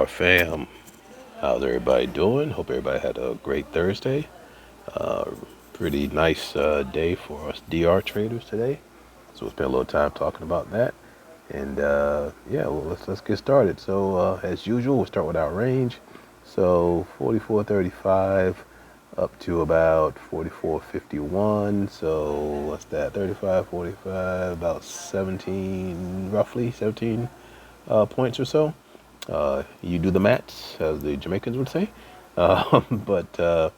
RDR fam, how's everybody doing? Hope everybody had a great Thursday. Uh, Pretty nice day for us DR traders today. So we'll spend a little time talking about that. And yeah, well, let's get started. So as usual, we'll start with our range. So 44.35 up to about 44.51. So what's that? 35, 45, about 17, roughly 17 points or so. You do the maths, as the Jamaicans would say. But all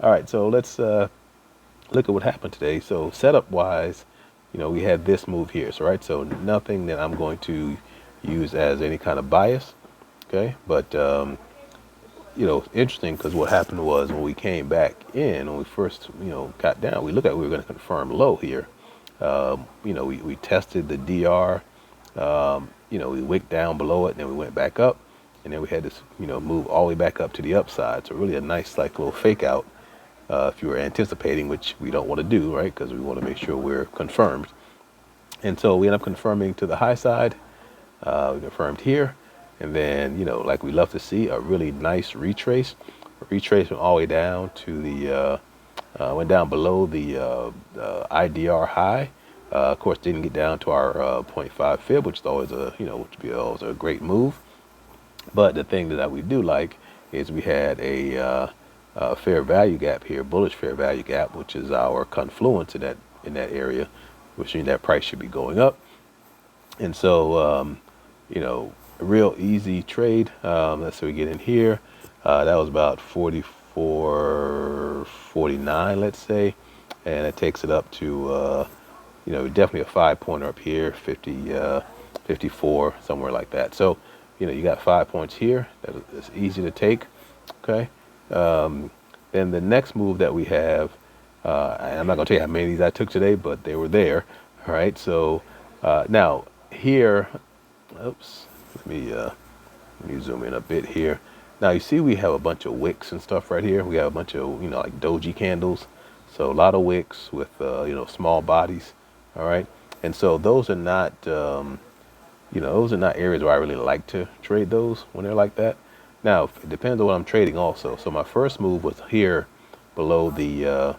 right, so let's look at what happened today. So setup wise, we had this move here. So right, so nothing that I'm going to use as any kind of bias. Okay, but interesting because what happened was when we came back in, when we first, got down, we were going to confirm low here. We tested the DR. We wicked down below it, and then we went back up, and then we had this, move all the way back up to the upside. So really a nice, like, little fake out if you were anticipating, which we don't want to do, right? Because we want to make sure we're confirmed. And so we end up confirming to the high side. We confirmed here, and then, like we love to see, a really nice retrace. Retrace went all the way down to the went down below the IDR high. Of course, didn't get down to our .5 fib, which is always always a great move. But the thing that we do like is we had a fair value gap here, bullish fair value gap, which is our confluence in that area, which means that price should be going up. And so, a real easy trade. Let's say we get in here. That was about 44.49, let's say, and it takes it up to definitely a 5 pointer up here, 50, 54, somewhere like that. So, you got 5 points here. That's easy to take. Okay. Then the next move that we have, and I'm not gonna tell you how many of these I took today, but they were there. All right. So now here, oops, let me zoom in a bit here. Now you see we have a bunch of wicks and stuff right here. We have a bunch of like doji candles. So a lot of wicks with small bodies. All right. And so those are not those are not areas where I really like to trade those when they're like that. Now it depends on what I'm trading also. So my first move was here below the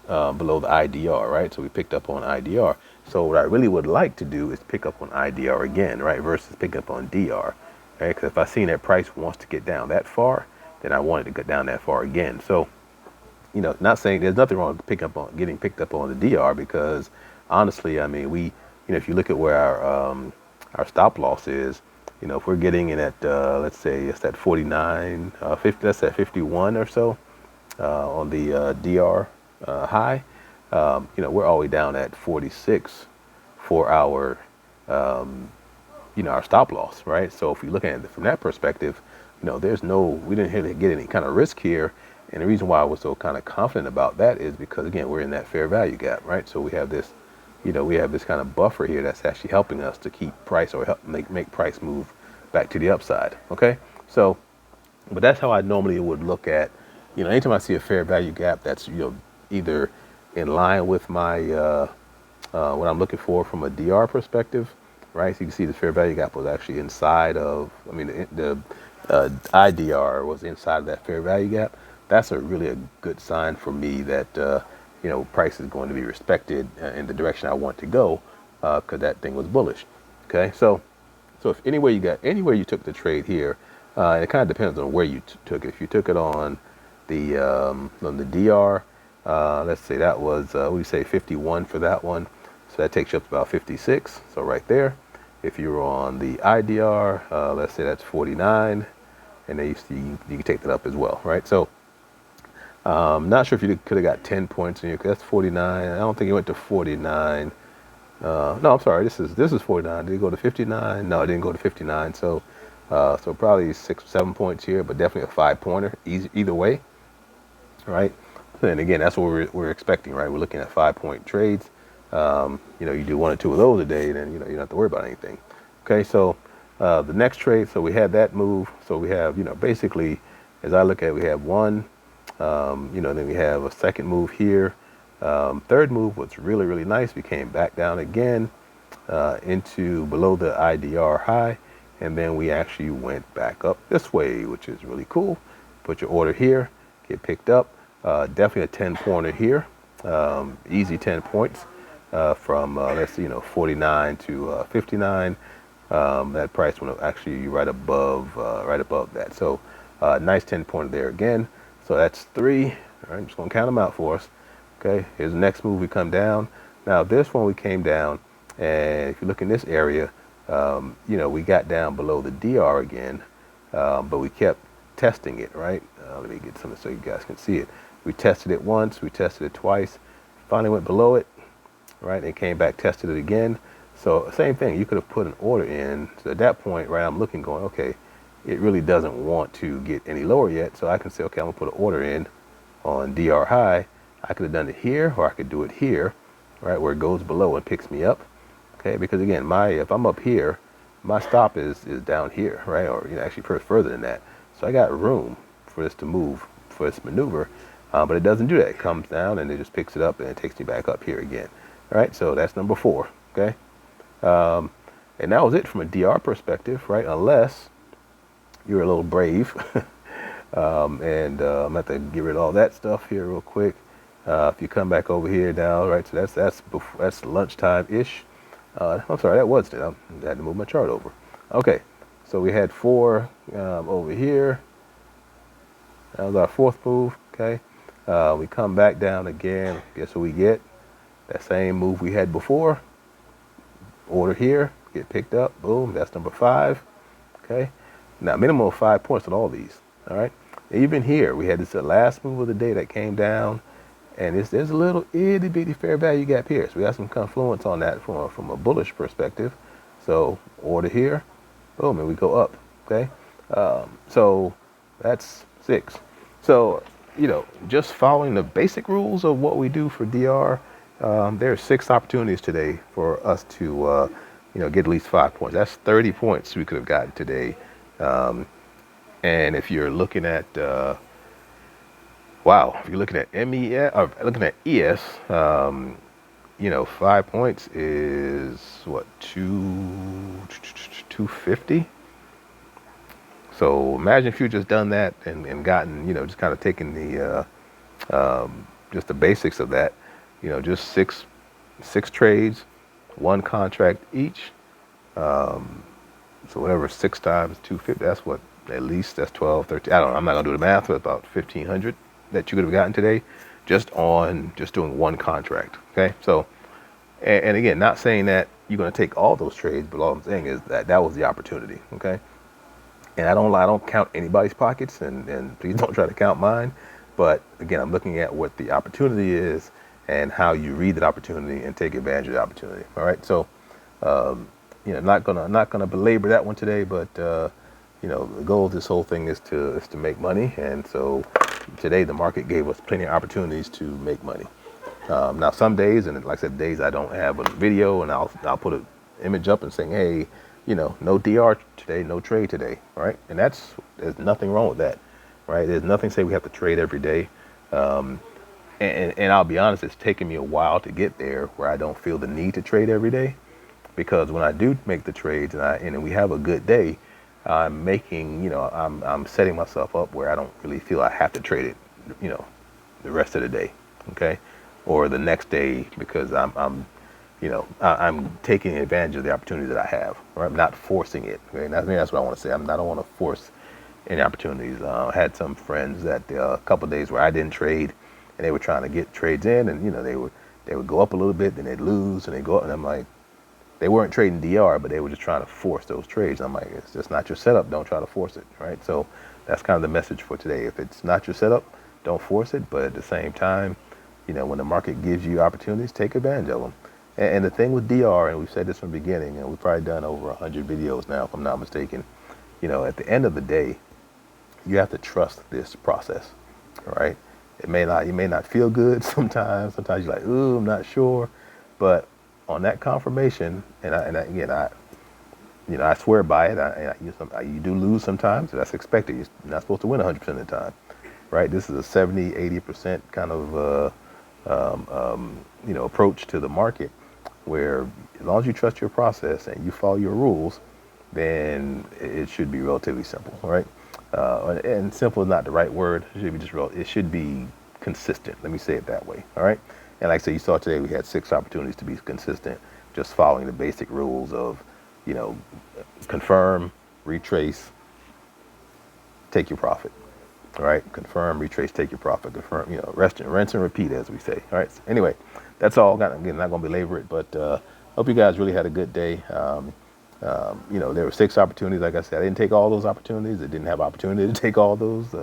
IDR, right? So we picked up on IDR. So what I really would like to do is pick up on IDR again, right? Versus pick up on DR, right? Because if I seen that price wants to get down that far, then I wanted to get down that far again. So, not saying there's nothing wrong with getting picked up on the DR, because honestly, I mean, if you look at where our stop loss is, if we're getting in at, let's say it's at 49, 50, that's at 51 or so on the DR high, we're all the way down at 46 for our, our stop loss, right? So if you look at it from that perspective, we didn't really get any kind of risk here. And the reason why I was so kind of confident about that is because, again, we're in that fair value gap, right? So we have this, kind of buffer here that's actually helping us to keep price, or help make price move back to the upside. Okay. So, but that's how I normally would look at, anytime I see a fair value gap that's, either in line with my, what I'm looking for from a DR perspective, right? So you can see the fair value gap was actually inside of, the IDR was inside of that fair value gap. That's really a good sign for me that, price is going to be respected in the direction I want to go, because that thing was bullish. Okay. So if anywhere you took the trade here, and it kind of depends on where you took it. If you took it on the DR, let's say that was, we say 51 for that one. So that takes you up to about 56. So right there. If you're on the IDR, let's say that's 49, and then you can take that up as well, right? So not sure if you could have got 10 points in here, 'cause that's 49. I don't think it went to 49. No, I'm sorry. This is 49. Did it go to 59? No, it didn't go to 59. So probably 6, 7 points here, but definitely a 5 pointer either way, right? And again, that's what we're expecting, right? We're looking at 5 point trades. You do 1 or 2 of those a day, then you don't have to worry about anything. Okay, so the next trade. So we had that move. So we have basically, as I look at it, we have one. Then we have a second move here. Third move was really, really nice. We came back down again into below the IDR high, and then we actually went back up this way, which is really cool. Put your order here, get picked up. Definitely a 10-pointer here. Easy 10 points from let's see, 49 to 59. That price went actually right above that. So nice 10-pointer there again. So that's 3. All right, I'm just gonna count them out for us. Okay, here's the next move. We come down. Now this one we came down, and if you look in this area, we got down below the DR again, but we kept testing it, right? Let me get something so you guys can see it. We tested it once, we tested it twice, finally went below it, right? And came back, tested it again. So same thing, you could have put an order in. So at that point, right, I'm looking going, okay, it really doesn't want to get any lower yet. So I can say, okay, I'm gonna put an order in on DR high. I could have done it here, or I could do it here, right, where it goes below and picks me up. Okay, because again, if I'm up here, my stop is down here, right, or actually further than that. So I got room for this to move, for this maneuver, but it doesn't do that. It comes down and it just picks it up and it takes me back up here again. All right, so that's number 4. Okay, and that was it from a DR perspective, right? Unless you're a little brave, and I'm gonna have to get rid of all that stuff here real quick. If you come back over here now, right? So that's lunchtime ish. I'm sorry, that was it. I had to move my chart over. Okay, so we had 4 over here. That was our 4th move. Okay, we come back down again. Guess what we get? That same move we had before. Order here, get picked up. Boom, that's number 5. Okay, now minimum of 5 points on all these. All right, even here we had this last move of the day that came down. And there's a little itty bitty fair value gap here. So we got some confluence on that from a bullish perspective. So order here, boom, and we go up. Okay, so that's 6. So just following the basic rules of what we do for DR, there are 6 opportunities today for us to get at least 5 points. That's 30 points we could have gotten today. And if you're looking at wow, if you're looking at MES, or looking at ES, 5 points is what, 250. So imagine if you just done that and gotten, just kind of taken the just the basics of that, just six trades, 1 contract each. So whatever, 6 times 250, that's what, at least that's 12, 13. I don't know, I'm not gonna do the math, but about 1,500 that you could have gotten today just doing 1 contract. Okay, so and again, not saying that you're going to take all those trades, but all I'm saying is that was the opportunity. Okay, and I don't count anybody's pockets, and please don't try to count mine, but again, I'm looking at what the opportunity is and how you read that opportunity and take advantage of the opportunity. All right, so not gonna belabor that one today, but the goal of this whole thing is to make money, and so today the market gave us plenty of opportunities to make money. Now some days, and like I said, days I don't have a video, and I'll put an image up and saying, hey, no DR today, no trade today, right? And there's nothing wrong with that, right? There's nothing say we have to trade every day. And I'll be honest, it's taken me a while to get there where I don't feel the need to trade every day, because when I do make the trades and we have a good day, I'm making, I'm setting myself up where I don't really feel I have to trade it, the rest of the day, okay, or the next day, because I'm taking advantage of the opportunity that I have, or I'm not forcing it. Okay, and that's what I want to say. I don't want to force any opportunities. I had some friends that a couple of days where I didn't trade, and they were trying to get trades in, and they would go up a little bit, then they'd lose, and they go up, and I'm like, they weren't trading DR, but they were just trying to force those trades. I'm like, it's just not your setup. Don't try to force it, right? So that's kind of the message for today. If it's not your setup, don't force it. But at the same time, when the market gives you opportunities, take advantage of them. And the thing with DR, and we've said this from the beginning, and we've probably done over 100 videos now, if I'm not mistaken, at the end of the day, you have to trust this process, all right? You may not feel good sometimes. Sometimes you're like, ooh, I'm not sure. But on that confirmation, and I swear by it. You do lose sometimes. That's expected. You're not supposed to win 100% of the time, right? This is a 70, 80% kind of approach to the market, where as long as you trust your process and you follow your rules, then it should be relatively simple, right? And simple is not the right word. It should be just real. It should be consistent. Let me say it that way. All right. And like I said, you saw today we had 6 opportunities to be consistent, just following the basic rules of, you know, confirm, retrace, take your profit. All right. Confirm, retrace, take your profit. Confirm, you know, rinse and repeat, as we say. All right. So anyway, that's all. Again, not going to belabor it, but hope you guys really had a good day. You know, there were 6 opportunities. Like I said, I didn't take all those opportunities. I didn't have opportunity to take all those.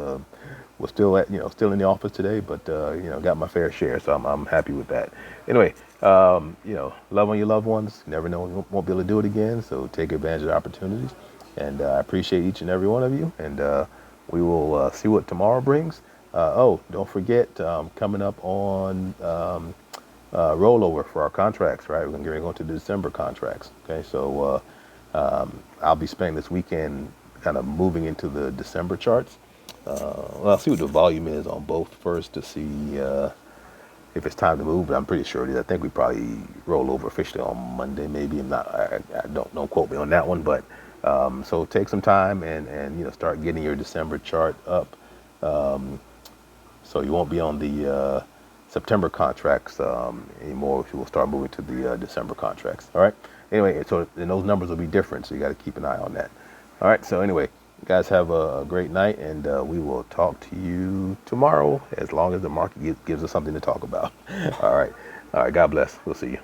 Was still still in the office today, but you know, got my fair share, so I'm happy with that. Anyway, you know, love on your loved ones. You never know, you won't be able to do it again, so take advantage of the opportunities. And I appreciate each and every one of you. And we will see what tomorrow brings. Oh, don't forget, coming up on rollover for our contracts, right? We're going to go into the December contracts. Okay, so I'll be spending this weekend kind of moving into the December charts. Well, I'll see what the volume is on both first to see if it's time to move, but I'm pretty sure it is. I think we probably roll over officially on Monday, maybe. I'm not, I don't quote me on that one, but so take some time and you know, start getting your December chart up. So you won't be on the September contracts anymore. We'll start moving to the December contracts. All right. Anyway, so and those numbers will be different, so you got to keep an eye on that. All right. So anyway, you guys have a great night, and we will talk to you tomorrow, as long as the market gives us something to talk about. All right. All right. God bless. We'll see you.